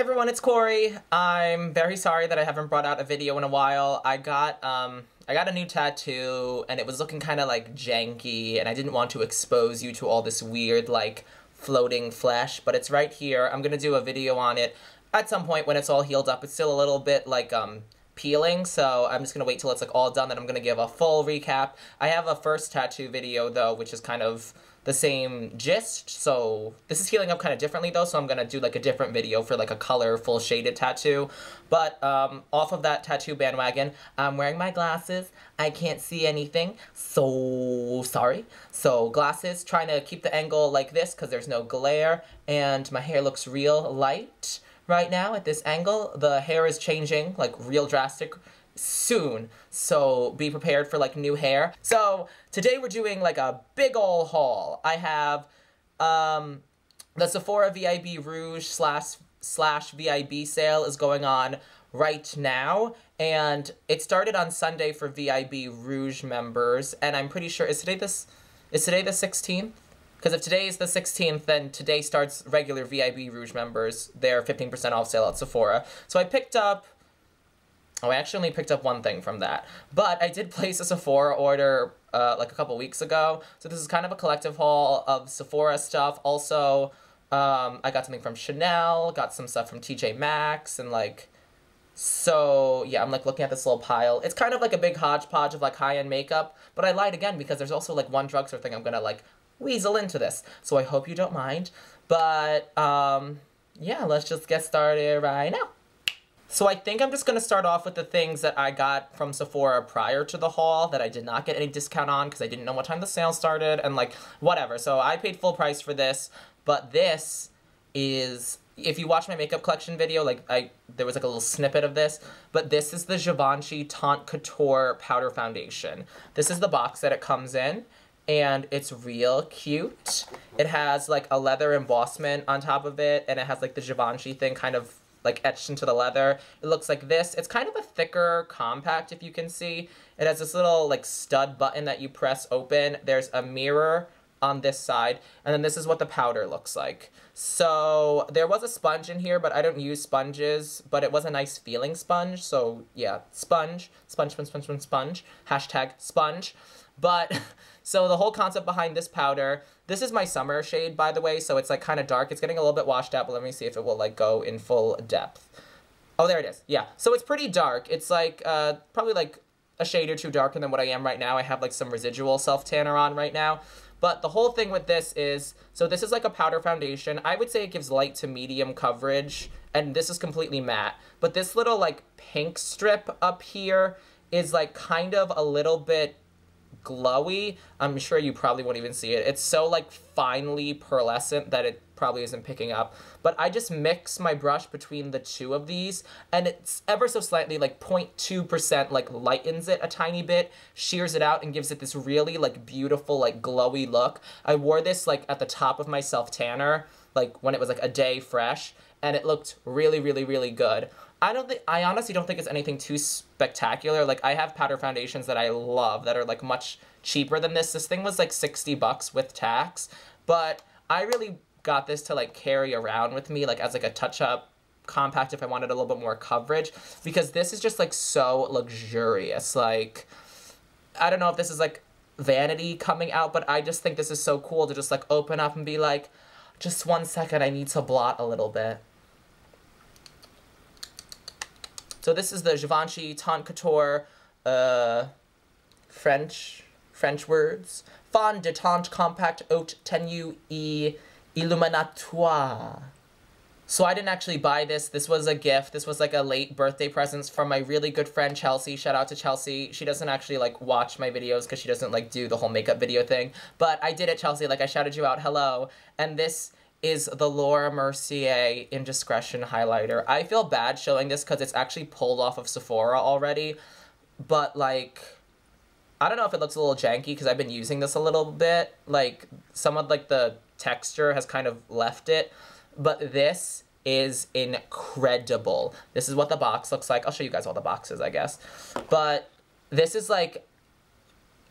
everyone, it's Corey. I'm very sorry that I haven't brought out a video in a while. I got a new tattoo and it was looking kind of like janky and I didn't want to expose you to all this weird like floating flesh, but it's right here. I'm gonna do a video on it at some point when it's all healed up. It's still a little bit like peeling, so I'm just gonna wait till it's like all done, then I'm gonna give a full recap. I have a first tattoo video though, which is kind of the same gist, so this is healing up kind of differently though, so I'm gonna do like a different video for like a colorful shaded tattoo. But off of that tattoo bandwagon, I'm wearing my glasses. I can't see anything, so sorry. So glasses, trying to keep the angle like this because there's no glare, and my hair looks real light right now at this angle. The hair is changing like real drastic soon, so be prepared for like new hair. So today we're doing like a big ol' haul. I have the Sephora VIB Rouge slash VIB sale is going on right now, and it started on Sunday for VIB Rouge members, and I'm pretty sure, is today the 16th? Because if today is the 16th, then today starts regular VIB Rouge members, their 15% off sale at Sephora. So I picked up, I actually only picked up one thing from that, but I did place a Sephora order like a couple weeks ago. So this is kind of a collective haul of Sephora stuff. Also, I got something from Chanel, got some stuff from TJ Maxx, and like, so yeah, I'm like looking at this little pile. It's kind of like a big hodgepodge of like high-end makeup, but I lied again because there's also like one drugstore thing I'm gonna like weasel into this. So I hope you don't mind, but yeah, let's just get started right now. So I think I'm just going to start off with the things that I got from Sephora prior to the haul that I did not get any discount on because I didn't know what time the sale started and like whatever. So I paid full price for this, but this is, if you watch my makeup collection video, like there was like a little snippet of this, but this is the Givenchy Teint Couture Powder Foundation. This is the box that it comes in, and it's real cute. It has like a leather embossment on top of it, and it has like the Givenchy thing kind of like etched into the leather. It looks like this. It's kind of a thicker compact, if you can see. It has this little like stud button that you press open. There's a mirror on this side, and then this is what the powder looks like. So there was a sponge in here, but I don't use sponges, but it was a nice feeling sponge. So yeah, sponge, hashtag sponge. But so the whole concept behind this powder, this is my summer shade, by the way, so it's like kind of dark. It's getting a little bit washed out, but let me see if it will like go in full depth. Oh, there it is. Yeah, so it's pretty dark. It's like probably like a shade or two darker than what I am right now. I have like some residual self-tanner on right now. But the whole thing with this is, so this is like a powder foundation. I would say it gives light to medium coverage, and this is completely matte. But this little like pink strip up here is like kind of a little bit glowy. I'm sure you probably won't even see it. It's so like finely pearlescent that it probably isn't picking up. But I just mix my brush between the two of these, and it's ever so slightly like 0.2% like lightens it a tiny bit, shears it out, and gives it this really like beautiful like glowy look. I wore this like at the top of my self-tanner, like when it was like a day fresh, and it looked really, really, really good. I honestly don't think it's anything too spectacular. Like, I have powder foundations that I love that are, like, much cheaper than this. This thing was, like, 60 bucks with tax. But I really got this to, like, carry around with me, like, as, like, a touch-up compact if I wanted a little bit more coverage. Because this is just, like, so luxurious. Like, I don't know if this is, like, vanity coming out, but I just think this is so cool to just, like, open up and be like, just 1 second, I need to blot a little bit. So this is the Givenchy Teint Couture, French words, Fond de Teint Compact Haute Tenue et Illuminatoire. So I didn't actually buy this. This was a gift. This was like a late birthday present from my really good friend Chelsea. Shout out to Chelsea. She doesn't actually like watch my videos because she doesn't like do the whole makeup video thing. But I did it, Chelsea. Like I shouted you out, hello. And this is the Mercier Indiscretion highlighter. I feel bad showing this because it's actually pulled off of Sephora already, but like, I don't know if it looks a little janky because I've been using this a little bit. Like, some of like the texture has kind of left it, but this is incredible. This is what the box looks like. I'll show you guys all the boxes, I guess. But this is like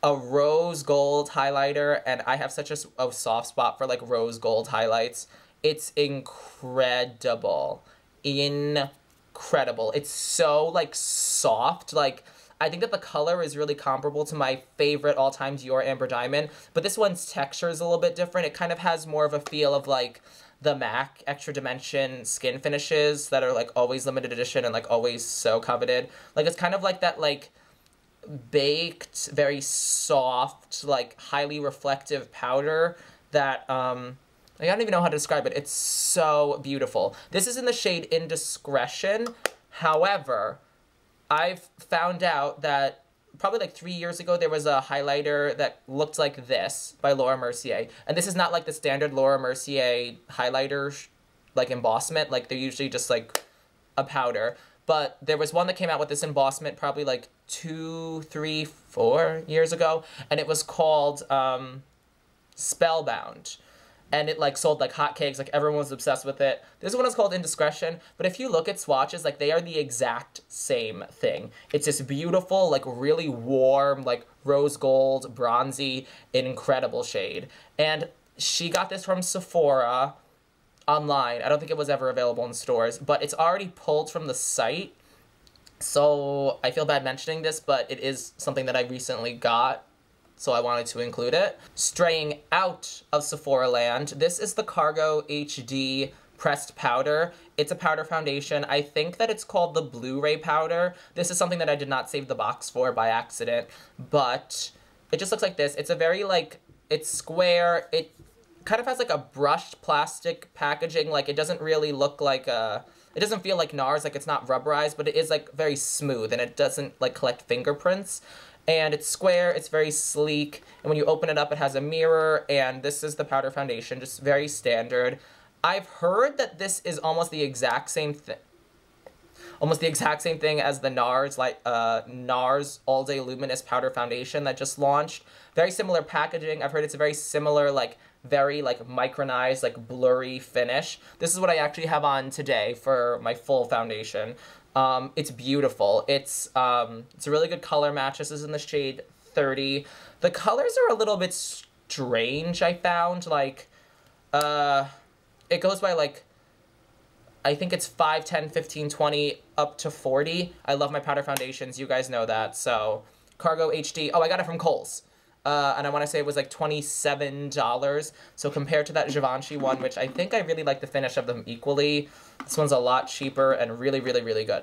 a rose gold highlighter, and I have such a soft spot for like rose gold highlights. It's incredible. incredible. It's so, like, soft. Like, I think that the color is really comparable to my favorite all-time Dior Amber Diamond, but this one's texture is a little bit different. It kind of has more of a feel of, like, the MAC Extra Dimension skin finishes that are, like, always limited edition and, like, always so coveted. Like, it's kind of like that, like, baked, very soft, like, highly reflective powder that, I don't even know how to describe it. It's so beautiful. This is in the shade Indiscretion. However, I've found out that probably like 3 years ago, there was a highlighter that looked like this by Laura Mercier. And this is not like the standard Laura Mercier highlighter, like, embossment. Like, they're usually just like a powder. But there was one that came out with this embossment probably like 2, 3, 4 years ago. And it was called Spellbound. And it, like, sold like hotcakes. Like, everyone was obsessed with it. This one is called Indiscretion. But if you look at swatches, like, they are the exact same thing. It's this beautiful, like, really warm, like, rose gold, bronzy, incredible shade. And she got this from Sephora online. I don't think it was ever available in stores. But it's already pulled from the site. So I feel bad mentioning this, but it is something that I recently got. So I wanted to include it. Straying out of Sephora land, this is the Cargo HD pressed powder. It's a powder foundation. I think that it's called the Blu-ray powder. This is something that I did not save the box for by accident, but it just looks like this. It's a very, like, it's square. It kind of has, like, a brushed plastic packaging. Like, it doesn't really look like a... It doesn't feel like NARS, like, it's not rubberized, but it is, like, very smooth, and it doesn't, like, collect fingerprints. And it's square, it's very sleek, and when you open it up, it has a mirror, and this is the powder foundation, just very standard. I've heard that this is almost the exact same thing. Almost the exact same thing as the NARS, like, NARS All Day Luminous Powder Foundation that just launched. Very similar packaging. I've heard it's a very similar, like, very, like, micronized, like, blurry finish. This is what I actually have on today for my full foundation. It's beautiful. It's a really good color match. This is in the shade 30. The colors are a little bit strange, I found. Like, it goes by, like, I think it's 5, 10, 15, 20, up to 40. I love my powder foundations. You guys know that. So, Cargo HD. Oh, I got it from Kohl's. And I want to say it was like $27. So compared to that Givenchy one, which I think I really like the finish of them equally, this one's a lot cheaper and really, really, really good.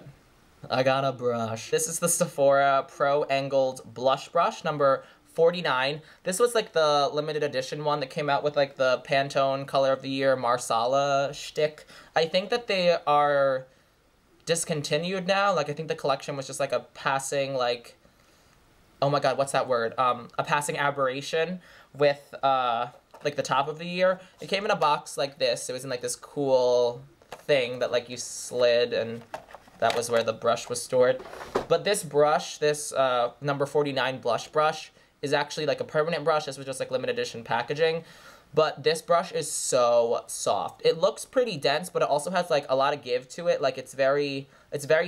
I got a brush. This is the Sephora Pro Angled Blush Brush, number 49. This was like the limited edition one that came out with like the Pantone Color of the Year Marsala shtick. I think that they are discontinued now. Like, I think the collection was just like a passing, like, oh my god, what's that word? A passing aberration with, like, the top of the year. It came in a box like this. It was in, like, this cool thing that, like, you slid, and that was where the brush was stored. But this brush, this, number 49 blush brush, is actually, like, a permanent brush. This was just, like, limited edition packaging. But this brush is so soft. It looks pretty dense, but it also has, like, a lot of give to it. Like, it's very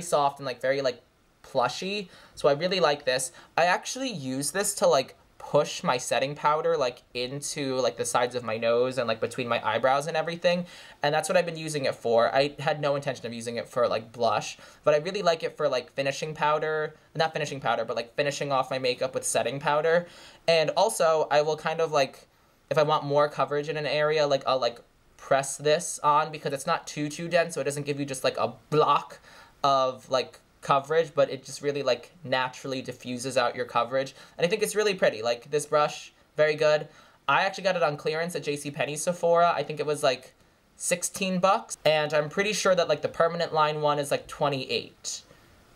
soft and, like, very, like, plushy, so I really like this. I actually use this to, like, push my setting powder, like, into, like, the sides of my nose and, like, between my eyebrows and everything, and that's what I've been using it for. I had no intention of using it for, like, blush, but I really like it for, like, finishing powder, not finishing powder, but, like, finishing off my makeup with setting powder. And also, I will kind of, like, if I want more coverage in an area, like, I'll, like, press this on, because it's not too dense, so it doesn't give you just, like, a block of, like, coverage, but it just really, like, naturally diffuses out your coverage. And I think it's really pretty. Like, this brush, very good. I actually got it on clearance at JCPenney Sephora. I think it was, like, 16 bucks. And I'm pretty sure that, like, the permanent line one is, like, 28.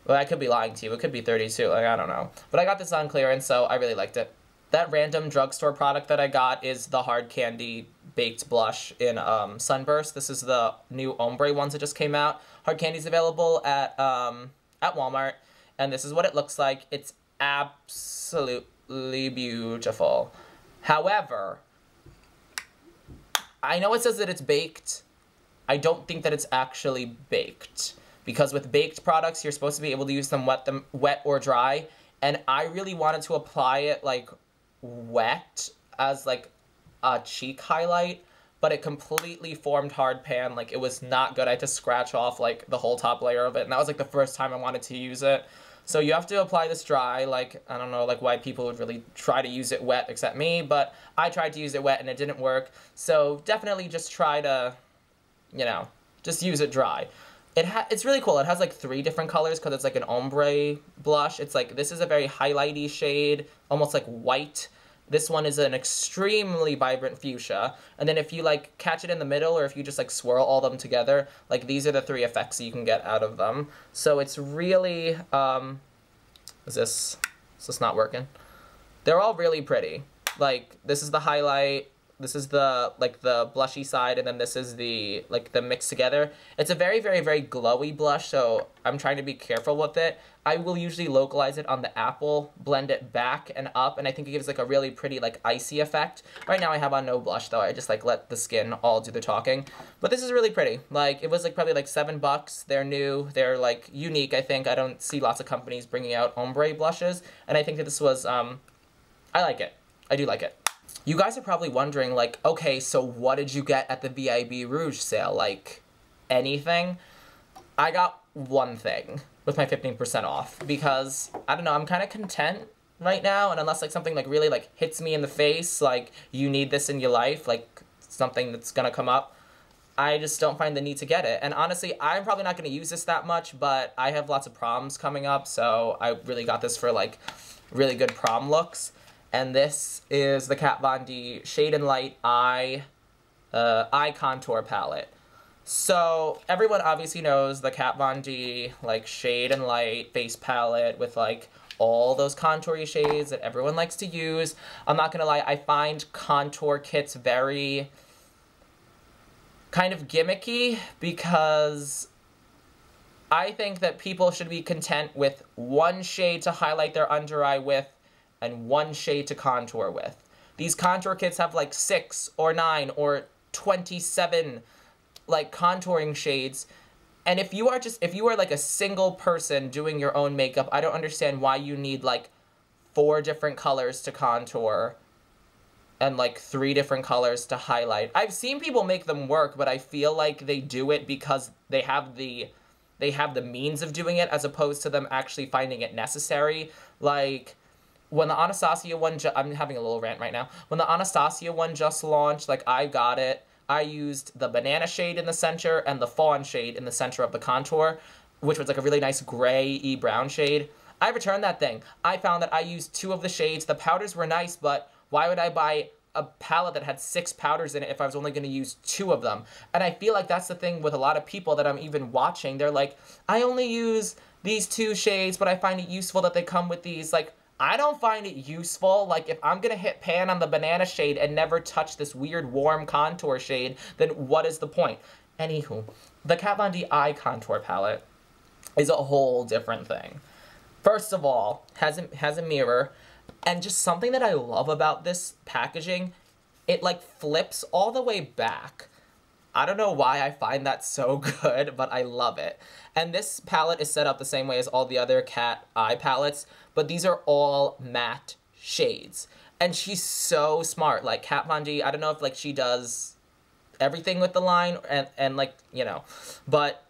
Well, I could be lying to you. It could be 32. Like, I don't know. But I got this on clearance, so I really liked it. That random drugstore product that I got is the Hard Candy Baked Blush in Sunburst. This is the new Ombre ones that just came out. Hard Candy's available at Walmart, and this is what it looks like. It's absolutely beautiful. However, I know it says that it's baked. I don't think that it's actually baked, because with baked products, you're supposed to be able to use them wet or dry, and I really wanted to apply it, like, wet as, like, a cheek highlight, but it completely formed hard pan. Like, it was not good. I had to scratch off, like, the whole top layer of it, and that was, like, the first time I wanted to use it. So you have to apply this dry. Like, I don't know, like, why people would really try to use it wet except me, but I tried to use it wet and it didn't work. So definitely just try to, you know, just use it dry. It's really cool. It has, like, 3 different colors because it's, like, an ombre blush. It's, like, this is a very highlighty shade, almost, like, white. This one is an extremely vibrant fuchsia. And then if you, like, catch it in the middle or if you just, like, swirl all of them together, like, these are the 3 effects you can get out of them. So it's really, is this not working? They're all really pretty. Like, this is the highlight. This is the, like, the blushy side, and then this is the, like, the mix together. It's a very, very, very glowy blush, so I'm trying to be careful with it. I will usually localize it on the apple, blend it back and up, and I think it gives, like, a really pretty, like, icy effect. Right now I have on no blush, though. I just, like, let the skin all do the talking. But this is really pretty. Like, it was, like, probably, like, $7. They're new. They're, like, unique, I think. I don't see lots of companies bringing out ombre blushes, and I think that this was, I like it. I do like it. You guys are probably wondering, like, okay, so what did you get at the VIB Rouge sale? Like, anything? I got one thing with my 15% off because, I don't know, I'm kind of content right now, and unless, like, something, like, really, like, hits me in the face, like, you need this in your life, like, something that's gonna come up, I just don't find the need to get it. And honestly, I'm probably not gonna use this that much, but I have lots of proms coming up, so I really got this for, like, really good prom looks. And this is the Kat Von D Shade+Light Eye Contour Palette. So, everyone obviously knows the Kat Von D, like, Shade+Light face palette with, like, all those contour shades that everyone likes to use. I'm not gonna lie, I find contour kits very kind of gimmicky because I think that people should be content with one shade to highlight their under eye with and one shade to contour with. These contour kits have like 6 or 9 or 27 like contouring shades. And if you are like a single person doing your own makeup, I don't understand why you need like 4 different colors to contour and like 3 different colors to highlight. I've seen people make them work, but I feel like they do it because they have the means of doing it as opposed to them actually finding it necessary. Like, when the Anastasia one, I'm having a little rant right now. When the Anastasia one just launched, like, I got it. I used the banana shade in the center and the fawn shade in the center of the contour, which was like a really nice gray-y brown shade. I returned that thing. I found that I used 2 of the shades. The powders were nice, but why would I buy a palette that had 6 powders in it if I was only going to use 2 of them? And I feel like that's the thing with a lot of people that I'm even watching. They're like, I only use these 2 shades, but I find it useful that they come with these. Like, I don't find it useful. Like, if I'm gonna hit pan on the banana shade and never touch this weird warm contour shade, then what is the point? Anywho, the Kat Von D Eye Contour Palette is a whole different thing. First of all, has a mirror, and just something that I love about this packaging, it like flips all the way back. I don't know why I find that so good, but I love it. And this palette is set up the same way as all the other Kat eye palettes, but these are all matte shades. And she's so smart. Like, Kat Von D, I don't know if, like, she does everything with the line, and like, you know, but,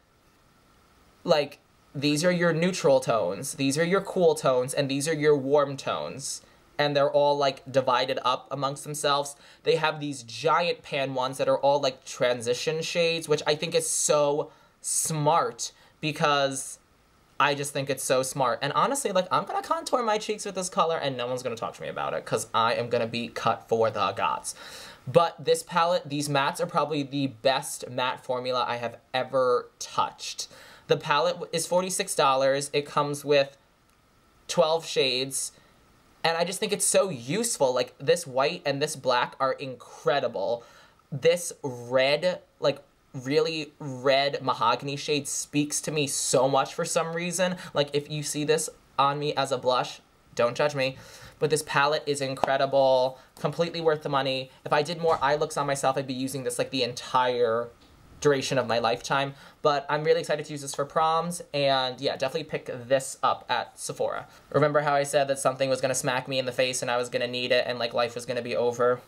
like, these are your neutral tones, these are your cool tones, and these are your warm tones. And they're all, like, divided up amongst themselves. They have these giant pan ones that are all, like, transition shades, which I think is so smart because I just think it's so smart. And honestly, like, I'm gonna contour my cheeks with this color and no one's gonna talk to me about it because I am gonna be cut for the gods. But this palette, these mattes are probably the best matte formula I have ever touched. The palette is $46. It comes with 12 shades. And I just think it's so useful. Like, this white and this black are incredible. This red, like, really red mahogany shade speaks to me so much for some reason. Like, if you see this on me as a blush, don't judge me. But this palette is incredible, completely worth the money. If I did more eye looks on myself, I'd be using this, like, the entire duration of my lifetime. But I'm really excited to use this for proms, and yeah, definitely pick this up at Sephora. Remember how I said that something was gonna smack me in the face and I was gonna need it and like life was gonna be over?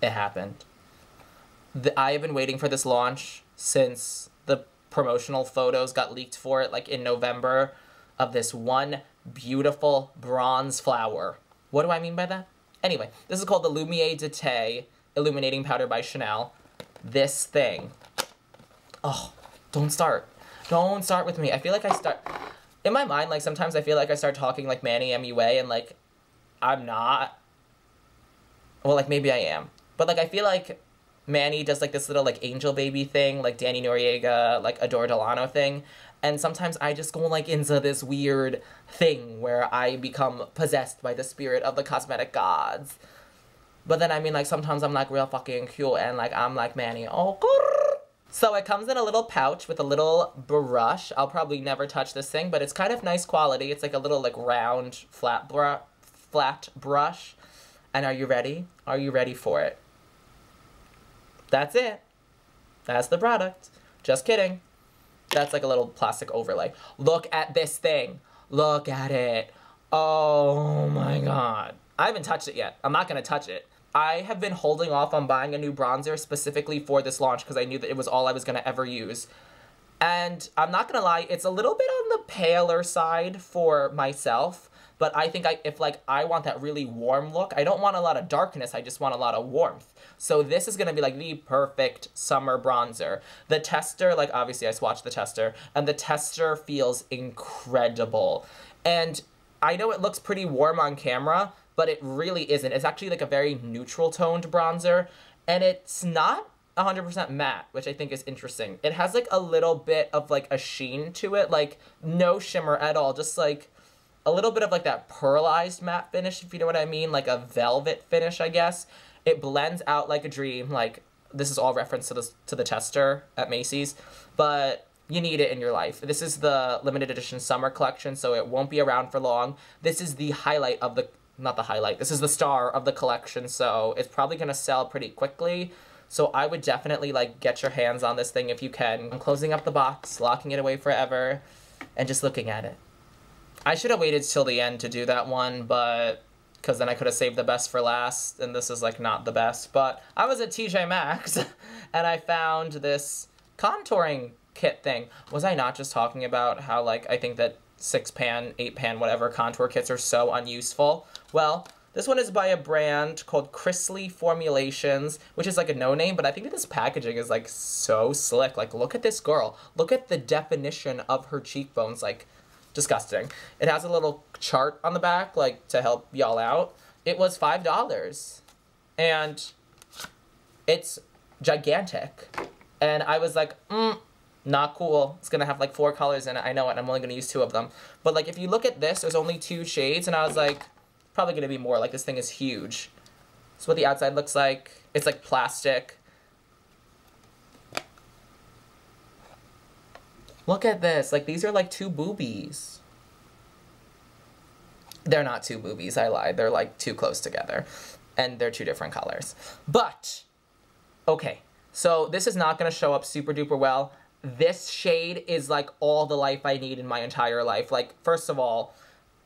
It happened. I have been waiting for this launch since the promotional photos got leaked for it, like in November, of this one beautiful bronze flower. What do I mean by that? Anyway, this is called the Lumiere de Teint Illuminating Powder by Chanel. This thing. Oh, don't start. Don't start with me. I feel like I start... In my mind, like, sometimes I feel like I start talking like Manny MUA, and, like, I'm not. Well, like, maybe I am. But, like, I feel like Manny does, like, this little, like, angel baby thing, like Danny Noriega, like, Adore Delano thing. And sometimes I just go, like, into this weird thing where I become possessed by the spirit of the cosmetic gods. But then, I mean, like, sometimes I'm, like, real fucking cute and, like, I'm, like, Manny. Oh, so it comes in a little pouch with a little brush. I'll probably never touch this thing, but it's kind of nice quality. It's, like, a little, like, round, flat brush. And are you ready? Are you ready for it? That's it. That's the product. Just kidding. That's like a little plastic overlay. Look at this thing. Look at it. Oh my god. I haven't touched it yet. I'm not going to touch it. I have been holding off on buying a new bronzer specifically for this launch because I knew that it was all I was going to ever use. And I'm not going to lie, it's a little bit on the paler side for myself. But I think if I want that really warm look, I don't want a lot of darkness, I just want a lot of warmth. So this is going to be like the perfect summer bronzer. The tester, like obviously I swatched the tester, and the tester feels incredible. And I know it looks pretty warm on camera, but it really isn't. It's actually like a very neutral toned bronzer, and it's not 100% matte, which I think is interesting. It has like a little bit of like a sheen to it, like no shimmer at all, just like a little bit of like that pearlized matte finish, if you know what I mean, like a velvet finish, I guess. It blends out like a dream. Like, this is all reference to the tester at Macy's, but you need it in your life. This is the limited edition summer collection, so it won't be around for long. This is the highlight of the, not the highlight, this is the star of the collection, so it's probably gonna sell pretty quickly. So I would definitely like get your hands on this thing if you can. I'm closing up the box, locking it away forever, and just looking at it. I should have waited till the end to do that one, but because then I could have saved the best for last, and this is like not the best. But I was at TJ Maxx and I found this contouring kit thing. Was I not just talking about how like I think that 6-pan, 8-pan, whatever contour kits are so unuseful? Well, this one is by a brand called Chrislie Formulations, which is like a no-name, but I think that this packaging is like so slick. Like, look at this girl. Look at the definition of her cheekbones. Like, disgusting. It has a little chart on the back, like, to help y'all out. It was $5. And it's gigantic. And I was like, not cool. It's gonna have like 4 colors in it. I know it. I'm only gonna use 2 of them. But like, if you look at this, there's only 2 shades. And I was like, probably gonna be more. Like, this thing is huge. That's what the outside looks like. It's like plastic. Look at this. Like, these are like 2 boobies. They're not 2 boobies. I lied. They're like too close together. And they're 2 different colors. But, okay. So this is not going to show up super duper well. This shade is like all the life I need in my entire life. Like, first of all,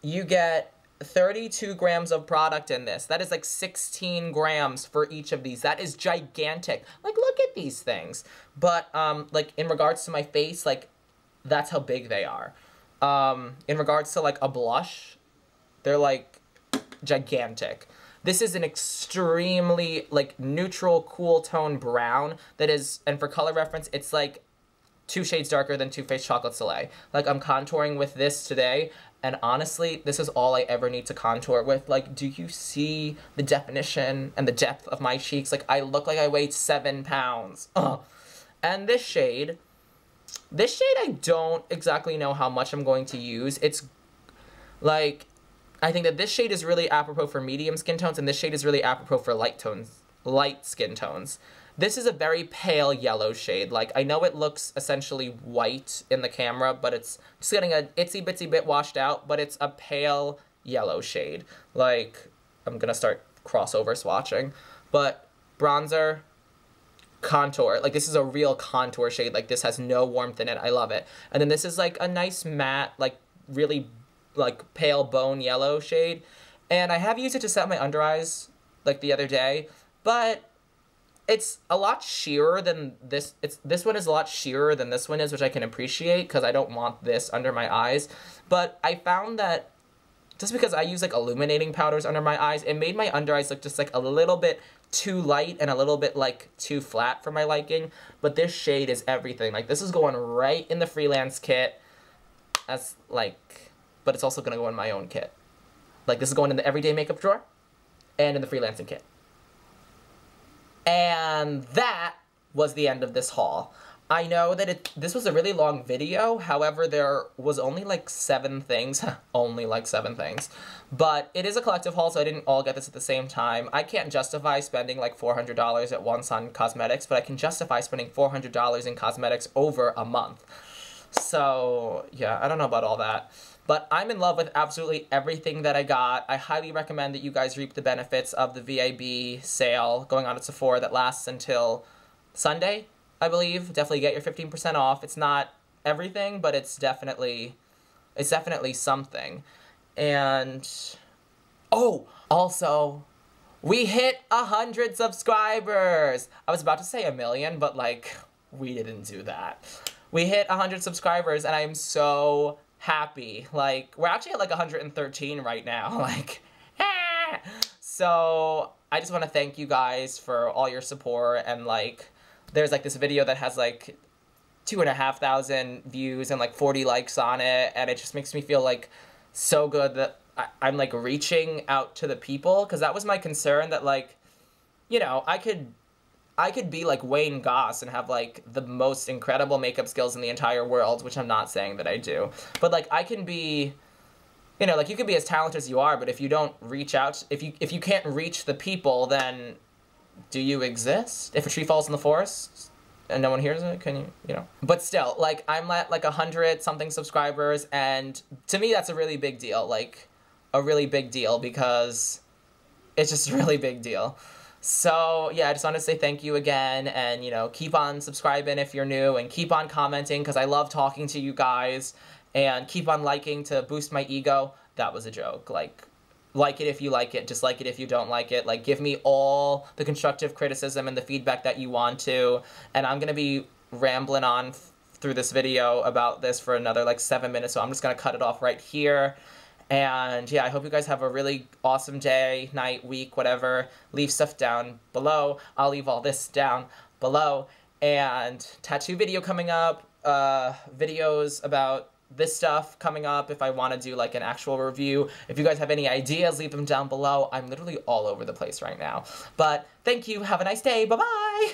you get 32 grams of product in this. That is like 16 grams for each of these. That is gigantic. Like, look at these things. But, like, in regards to my face, like, that's how big they are. In regards to, like, a blush, they're, like, gigantic. This is an extremely, like, neutral, cool tone brown that is, and for color reference, it's, like, 2 shades darker than Too Faced Chocolate Soleil. Like, I'm contouring with this today, and honestly, this is all I ever need to contour with. Like, do you see the definition and the depth of my cheeks? Like, I look like I weighed 7 pounds. Ugh. And this shade I don't exactly know how much I'm going to use. It's, like, I think that this shade is really apropos for medium skin tones, and this shade is really apropos for light skin tones. This is a very pale yellow shade. Like, I know it looks essentially white in the camera, but it's just getting a itsy bitsy bit washed out, but it's a pale yellow shade. Like, I'm gonna start crossover swatching. But bronzer, contour. Like, this is a real contour shade. Like, this has no warmth in it. I love it. And then this is, like, a nice matte, like, really, like, pale bone yellow shade. And I have used it to set my under eyes, like, the other day. But it's a lot sheerer than this. This one is a lot sheerer than this one is, which I can appreciate because I don't want this under my eyes. But I found that just because I use like illuminating powders under my eyes, it made my under eyes look just like a little bit too light and a little bit like too flat for my liking. But this shade is everything. Like, this is going right in the freelance kit as like, but it's also gonna go in my own kit. Like, this is going in the everyday makeup drawer and in the freelancing kit. And that was the end of this haul. I know that this was a really long video, however, there was only like 7 things. Only like 7 things. But it is a collective haul, so I didn't all get this at the same time. I can't justify spending like $400 at once on cosmetics, but I can justify spending $400 in cosmetics over a month. So, yeah, I don't know about all that. But I'm in love with absolutely everything that I got. I highly recommend that you guys reap the benefits of the VIB sale going on at Sephora that lasts until Sunday, I believe. Definitely get your 15% off. It's not everything, but it's definitely something. And, oh, also, we hit 100 subscribers! I was about to say 1 million, but like, we didn't do that. We hit 100 subscribers, and I am so happy. Like, we're actually at like 113 right now. Like, ah! So I just want to thank you guys for all your support. And like, there's like this video that has like 2,500 views and like 40 likes on it, and it just makes me feel like so good that I'm like reaching out to the people, because that was my concern, that like, you know, I could be like Wayne Goss and have like the most incredible makeup skills in the entire world, which I'm not saying that I do. But like, I can be, you know, like, you can be as talented as you are, but if you don't reach out, if you can't reach the people, then do you exist? If a tree falls in the forest and no one hears it, can you know? But still, like, I'm at like 100 something subscribers, and to me that's a really big deal. Like, a really big deal, because it's just a really big deal. So, yeah, I just want to say thank you again, and, you know, keep on subscribing if you're new, and keep on commenting, because I love talking to you guys, and keep on liking to boost my ego. That was a joke. Like it if you like it, dislike it if you don't like it. Like, give me all the constructive criticism and the feedback that you want to, and I'm going to be rambling on through this video about this for another, like, 7 minutes, so I'm just going to cut it off right here. And yeah, I hope you guys have a really awesome day, night, week, whatever. Leave stuff down below. I'll leave all this down below. And tattoo video coming up, videos about this stuff coming up if I want to do like an actual review. If you guys have any ideas, leave them down below. I'm literally all over the place right now. But thank you. Have a nice day. Bye-bye.